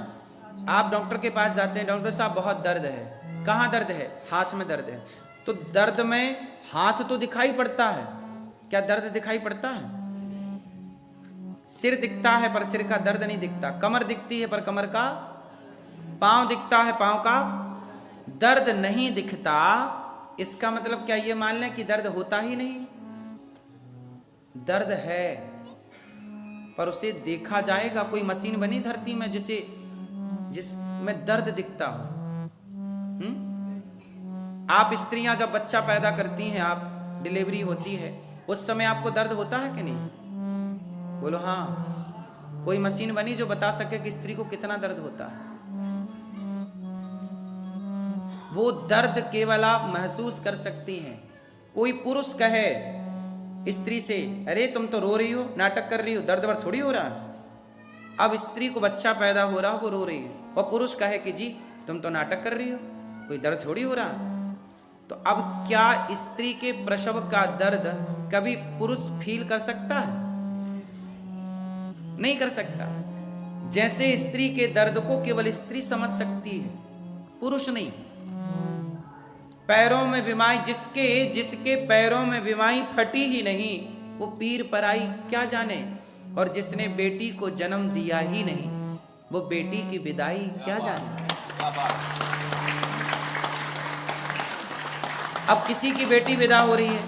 आप डॉक्टर के पास जाते हैं, डॉक्टर साहब बहुत दर्द है। कहाँ दर्द है? हाथ में दर्द है। तो दर्द में हाथ तो दिखाई पड़ता है, क्या दर्द दिखाई पड़ता है? सिर दिखता है पर सिर का दर्द नहीं दिखता। कमर दिखती है पर कमर का, पांव दिखता है, पांव का दर्द नहीं दिखता। इसका मतलब क्या ये मान लें कि दर्द होता ही नहीं? दर्द है पर उसे देखा जाएगा। कोई मशीन बनी धरती में जिसमें दर्द दिखता हो? आप स्त्रियां जब बच्चा पैदा करती हैं, आप डिलीवरी होती है, उस समय आपको दर्द होता है कि नहीं? बोलो हाँ। कोई मशीन बनी जो बता सके कि स्त्री को कितना दर्द होता है? वो दर्द केवल आप महसूस कर सकती हैं। कोई पुरुष कहे स्त्री से अरे तुम तो रो रही हो, नाटक कर रही हो, दर्द वर्द थोड़ी हो रहा है। अब स्त्री को बच्चा पैदा हो रहा, वो रो रही है, और पुरुष कहे कि जी तुम तो नाटक कर रही हो, कोई दर्द थोड़ी हो रहा है। तो अब क्या स्त्री के प्रसव का दर्द कभी पुरुष फील कर सकता है? नहीं कर सकता। जैसे स्त्री के दर्द को केवल स्त्री समझ सकती है, पुरुष नहीं। पैरों में विमाई जिसके पैरों में विमाई फटी ही नहीं, वो पीर पराई क्या जाने। और जिसने बेटी को जन्म दिया ही नहीं, वो बेटी की विदाई क्या जाने। अब किसी की बेटी विदा हो रही है,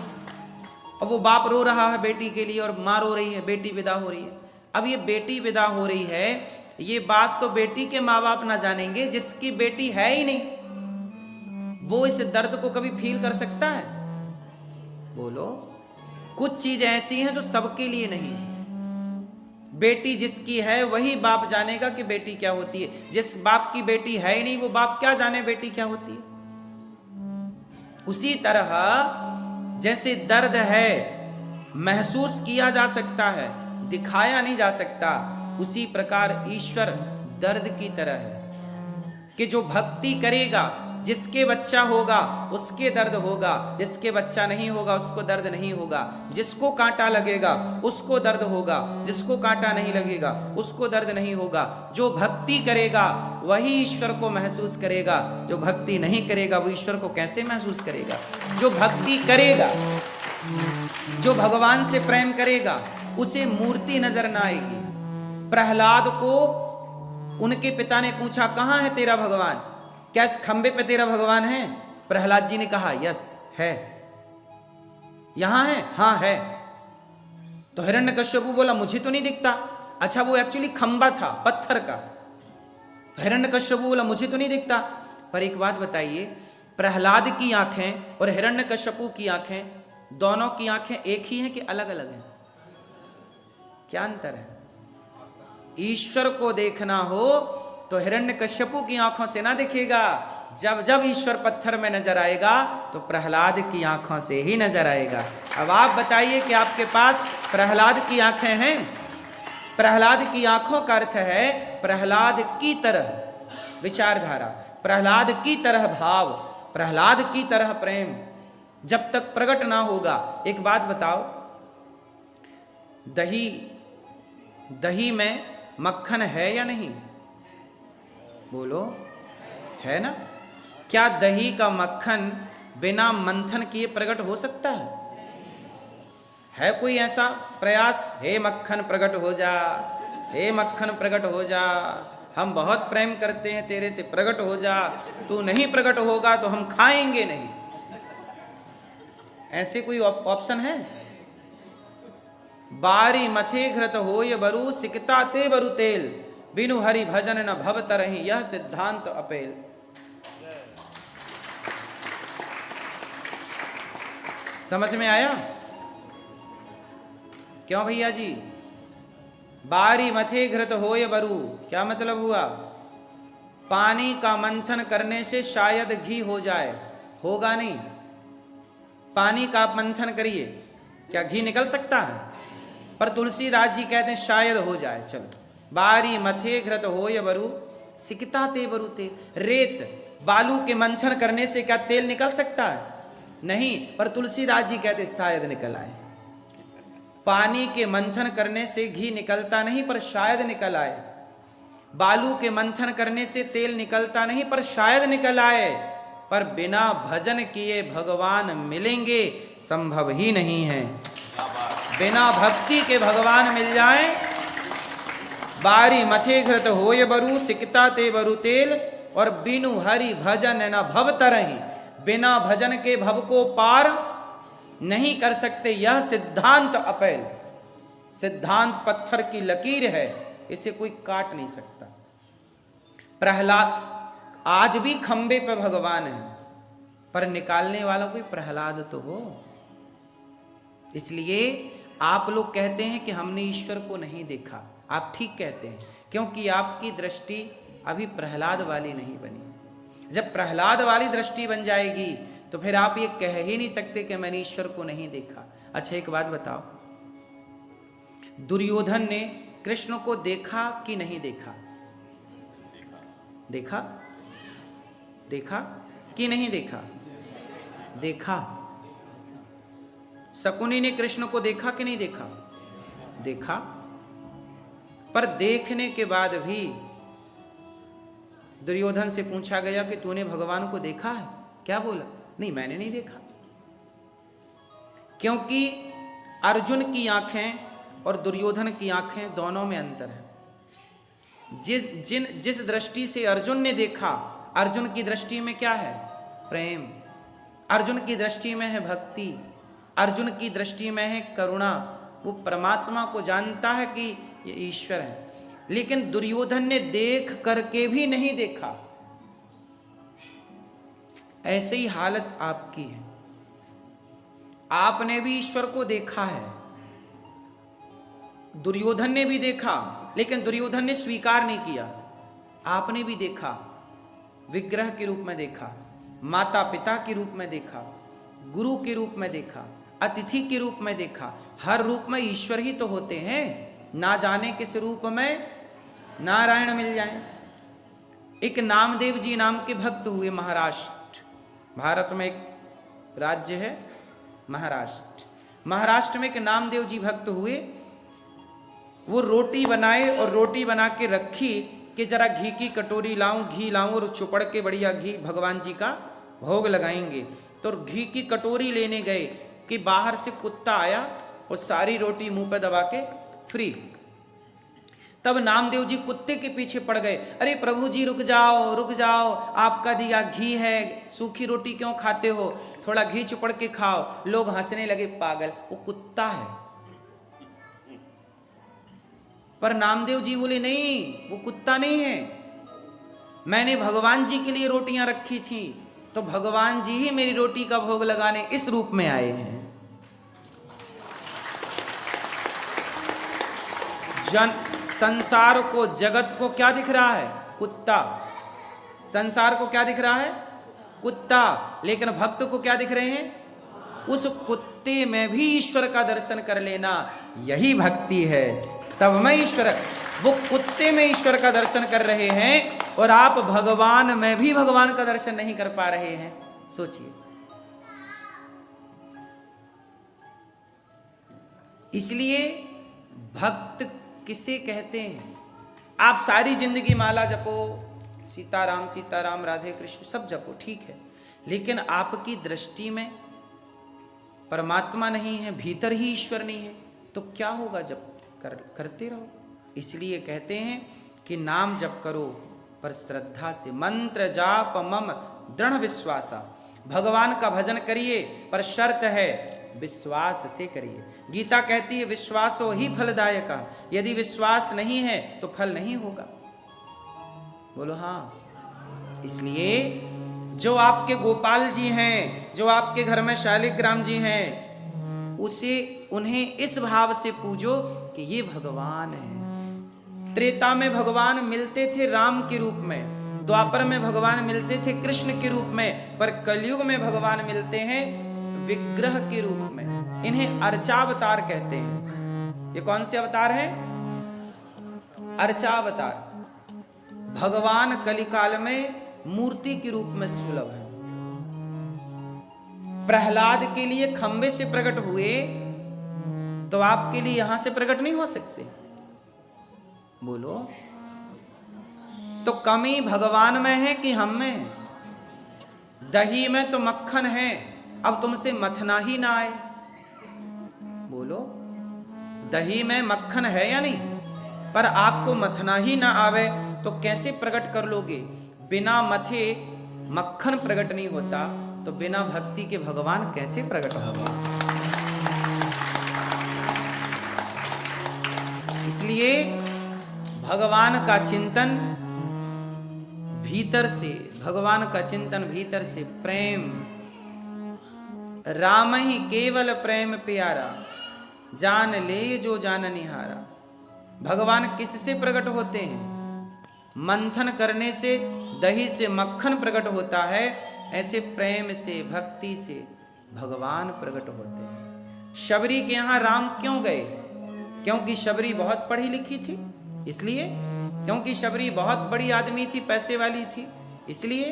अब वो बाप रो रहा है बेटी के लिए और माँ रो रही है, बेटी विदा हो रही है। अब ये बेटी विदा हो रही है, ये बात तो बेटी के माँ बाप ना जानेंगे, जिसकी बेटी है ही नहीं वो इस दर्द को कभी फील कर सकता है? बोलो। कुछ चीज ऐसी हैं जो सबके लिए नहीं है। बेटी जिसकी है वही बाप जानेगा कि बेटी क्या होती है। जिस बाप की बेटी है ही नहीं, वो बाप क्या जाने बेटी क्या होती है। उसी तरह जैसे दर्द है महसूस किया जा सकता है, दिखाया नहीं जा सकता, उसी प्रकार ईश्वर दर्द की तरह है कि जो भक्ति करेगा, जिसके बच्चा होगा उसके दर्द होगा, जिसके बच्चा नहीं होगा उसको दर्द नहीं होगा। जिसको कांटा लगेगा उसको दर्द होगा, जिसको कांटा नहीं लगेगा उसको दर्द नहीं होगा। जो भक्ति करेगा वही ईश्वर को महसूस करेगा, जो भक्ति नहीं करेगा वो ईश्वर को कैसे महसूस करेगा। जो भक्ति करेगा, जो भगवान से प्रेम करेगा, उसे मूर्ति नजर ना आएगी। प्रहलाद को उनके पिता ने पूछा कहाँ है तेरा भगवान? क्या इस खंबे पे तेरा भगवान है? प्रहलाद जी ने कहा यस है। यहां है? हाँ है। तो हिरण्यकश्यपु बोला मुझे तो नहीं दिखता। अच्छा वो एक्चुअली खंबा था पत्थर का। हिरण्यकश्यपु बोला मुझे तो नहीं दिखता। पर एक बात बताइए, प्रहलाद की आंखें और हिरण्यकश्यपु की आंखें, दोनों की आंखें एक ही हैं कि अलग अलग हैं? क्या अंतर है? ईश्वर को देखना हो तो हिरण्यकश्यपु की आंखों से ना दिखेगा। जब जब ईश्वर पत्थर में नजर आएगा तो प्रहलाद की आंखों से ही नजर आएगा। अब आप बताइए कि आपके पास प्रहलाद की आंखें हैं? प्रहलाद की आंखों का अर्थ है प्रहलाद की तरह विचारधारा, प्रहलाद की तरह भाव, प्रहलाद की तरह प्रेम जब तक प्रकट ना होगा। एक बात बताओ, दही में मक्खन है या नहीं? बोलो, है ना? क्या दही का मक्खन बिना मंथन किए प्रकट हो सकता है? है कोई ऐसा प्रयास? हे मक्खन प्रकट हो जा, हे मक्खन प्रकट हो जा, हम बहुत प्रेम करते हैं तेरे से, प्रकट हो जा, तू नहीं प्रकट होगा तो हम खाएंगे नहीं। ऐसे कोई ऑप्शन है? बारी मथे घृत होय बरु सिकता ते बरु तेल, बिनु हरि भजन न भव तरहि, यह सिद्धांत अपेल। समझ में आया? क्यों भैया जी? बारी मथे घृत होय बरु, क्या मतलब हुआ? पानी का मंथन करने से शायद घी हो जाए, होगा नहीं। पानी का आप मंथन करिए, क्या घी निकल सकता है? पर तुलसीदास जी कहते हैं शायद हो जाए। चलो, बारी मथे घृत होय बरु सिकता ते बरु तेल। रेत बालू के मंथन करने से क्या तेल निकल सकता है? नहीं, पर तुलसीदास जी कहते शायद निकल आए। पानी के मंथन करने से घी निकलता नहीं, पर शायद निकल आए। बालू के मंथन करने से तेल निकलता नहीं, पर शायद निकल आए। पर बिना भजन किए भगवान मिलेंगे संभव ही नहीं है। बिना भक्ति के भगवान मिल जाए। बारी मथे घृत होय बरु सिकता ते बरु तेल, और बिनु हरि भजन न भव तरहि, बिना भजन के भव को पार नहीं कर सकते। यह सिद्धांत अपेल। सिद्धांत पत्थर की लकीर है, इसे कोई काट नहीं सकता। प्रहलाद आज भी खंबे पे भगवान है, पर निकालने वाला कोई प्रहलाद तो हो। इसलिए आप लोग कहते हैं कि हमने ईश्वर को नहीं देखा। आप ठीक कहते हैं, क्योंकि आपकी दृष्टि अभी प्रहलाद वाली नहीं बनी। जब प्रहलाद वाली दृष्टि बन जाएगी तो फिर आप ये कह ही नहीं सकते कि मैंने ईश्वर को नहीं देखा। अच्छा, एक बात बताओ, दुर्योधन ने कृष्ण को देखा कि नहीं देखा? देखा? देखा कि नहीं देखा? देखा। शकुनी ने कृष्ण को देखा कि नहीं देखा? देखा। पर देखने के बाद भी दुर्योधन से पूछा गया कि तूने भगवान को देखा है? क्या बोला? नहीं, मैंने नहीं देखा। क्योंकि अर्जुन की आंखें और दुर्योधन की आंखें दोनों में अंतर है। जिस दृष्टि से अर्जुन ने देखा, अर्जुन की दृष्टि में क्या है? प्रेम। अर्जुन की दृष्टि में है भक्ति, अर्जुन की दृष्टि में है करुणा। वो परमात्मा को जानता है कि ये ईश्वर है। लेकिन दुर्योधन ने देख करके भी नहीं देखा। ऐसे ही हालत आपकी है। आपने भी ईश्वर को देखा है, दुर्योधन ने भी देखा, लेकिन दुर्योधन ने स्वीकार नहीं किया। आपने भी देखा, विग्रह के रूप में देखा, माता पिता के रूप में देखा, गुरु के रूप में देखा, अतिथि के रूप में देखा। हर रूप में ईश्वर ही तो होते हैं। ना जाने किस रूप में नारायण मिल जाए। एक नामदेव जी नाम के भक्त हुए महाराष्ट्र, भारत में एक राज्य है महाराष्ट्र। महाराष्ट्र में एक नामदेव जी भक्त हुए। वो रोटी बनाए और रोटी बना के रखी कि जरा घी की कटोरी लाऊं, घी लाऊं और चुपड़ के बढ़िया घी भगवान जी का भोग लगाएंगे। तो घी की कटोरी लेने गए कि बाहर से कुत्ता आया और सारी रोटी मुंह पे दबा के फ्री। तब नामदेव जी कुत्ते के पीछे पड़ गए। अरे प्रभु जी रुक जाओ, रुक जाओ, आपका दिया घी है, सूखी रोटी क्यों खाते हो, थोड़ा घी चुपड़ के खाओ। लोग हंसने लगे, पागल, वो कुत्ता है। पर नामदेव जी बोले नहीं, वो कुत्ता नहीं है, मैंने भगवान जी के लिए रोटियां रखी थी, तो भगवान जी ही मेरी रोटी का भोग लगाने इस रूप में आए हैं। संसार को, जगत को क्या दिख रहा है? कुत्ता। संसार को क्या दिख रहा है? कुत्ता। लेकिन भक्त को क्या दिख रहे हैं? उस कुत्ते में भी ईश्वर का दर्शन कर लेना। यही भक्ति है। सब में ईश्वर, वो कुत्ते में ईश्वर का दर्शन कर रहे हैं और आप भगवान में भी भगवान का दर्शन नहीं कर पा रहे हैं। सोचिए। इसलिए भक्त किसे कहते हैं? आप सारी जिंदगी माला जपो, सीताराम सीताराम राधे कृष्ण सब जपो, ठीक है, लेकिन आपकी दृष्टि में परमात्मा नहीं है, भीतर ही ईश्वर नहीं है, तो क्या होगा? जब करते रहो। इसलिए कहते हैं कि नाम जप करो पर श्रद्धा से, मंत्र जाप मम दृढ़ विश्वासा। भगवान का भजन करिए पर शर्त है विश्वास से करिए। गीता कहती है विश्वासो ही फलदायक, यदि विश्वास नहीं है तो फल नहीं होगा। बोलो हाँ। इसलिए जो आपके गोपाल जी हैं, जो आपके घर में शालिग्राम जी हैं, उन्हें इस भाव से पूजो कि ये भगवान है। त्रेता में भगवान मिलते थे राम के रूप में, द्वापर में भगवान मिलते थे कृष्ण के रूप में, पर कलयुग में भगवान मिलते हैं विग्रह के रूप में। इन्हें अर्चावतार कहते हैं। ये कौन से अवतार हैं? अर्चावतार। भगवान कलिकाल में मूर्ति के रूप में सुलभ है। प्रहलाद के लिए खंबे से प्रकट हुए तो आपके लिए यहां से प्रकट नहीं हो सकते? बोलो। तो कमी भगवान में है कि हम में? दही में तो मक्खन है, अब तुमसे मथना ही ना आए। बोलो। दही में मक्खन है या नहीं? पर आपको मथना ही ना आवे तो कैसे प्रकट कर लोगे? बिना मथे मक्खन प्रकट नहीं होता, तो बिना भक्ति के भगवान कैसे प्रकट होगा? इसलिए भगवान का चिंतन भीतर से, भगवान का चिंतन भीतर से, प्रेम। राम ही केवल प्रेम प्यारा, जान ले जो जान निहारा। भगवान किससे प्रकट होते हैं? मंथन करने से दही से मक्खन प्रकट होता है, ऐसे प्रेम से भक्ति से भगवान प्रकट होते हैं। शबरी के यहाँ राम क्यों गए? क्योंकि शबरी बहुत पढ़ी लिखी थी, इसलिए। क्योंकि शबरी बहुत बड़ी आदमी थी, पैसे वाली थी, इसलिए।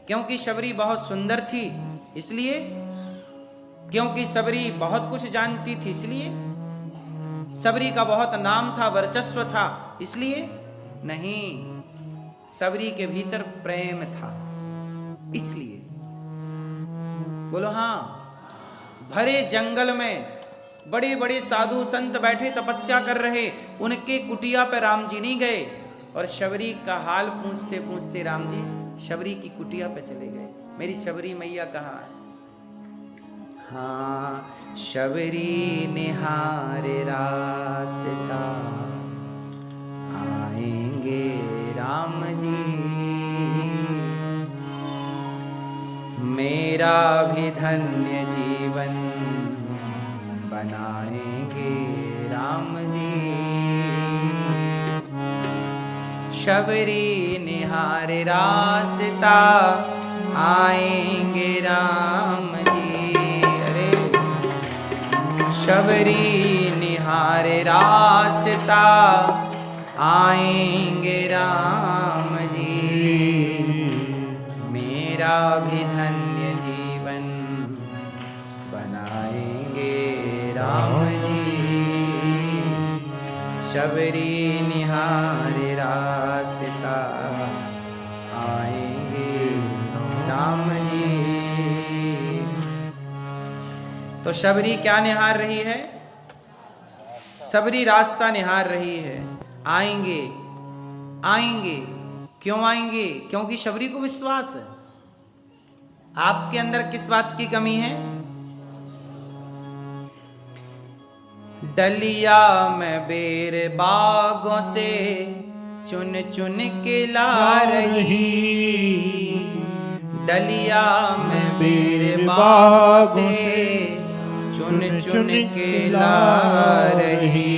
क्योंकि शबरी बहुत सुंदर थी, इसलिए। क्योंकि शबरी बहुत कुछ जानती थी, इसलिए। शबरी का बहुत नाम था, वर्चस्व था, इसलिए नहीं। शबरी के भीतर प्रेम था, इसलिए। बोलो हाँ। भरे जंगल में बड़े बड़े साधु संत बैठे तपस्या कर रहे, उनके कुटिया पे राम जी नहीं गए, और शबरी का हाल पूछते पूछते राम जी शबरी की कुटिया पे चले गए। मेरी शबरी मैया कहाँ है? हाँ, शबरी निहारे रास्ता, आएंगे राम जी, मेरा भी धन्य जीवन बनाएंगे राम जी। शबरी निहारे रास्ता, आएंगे राम जी। अरे शबरी निहारे रास्ता, आएंगे राम जी, मेरा भी धन्य जीवन बनाएंगे राम जी। शबरी निहारे रास्ता, आएंगे राम जी। तो शबरी क्या निहार रही है? शबरी रास्ता निहार रही है। आएंगे, आएंगे। क्यों आएंगे? क्योंकि शबरी को विश्वास है। आपके अंदर किस बात की कमी है? डलिया में बेर बागों से चुन चुन के ला रही, डलिया में बेर बागों से चुन चुन के ला रही।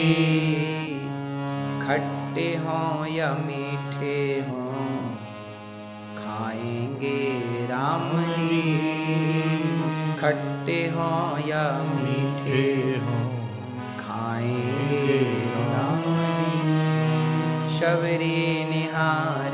खट्टे हों या मीठे हों, खाएंगे राम जी। खट्टे हों या मीठे हों, खाएंगे शबरी निहारी।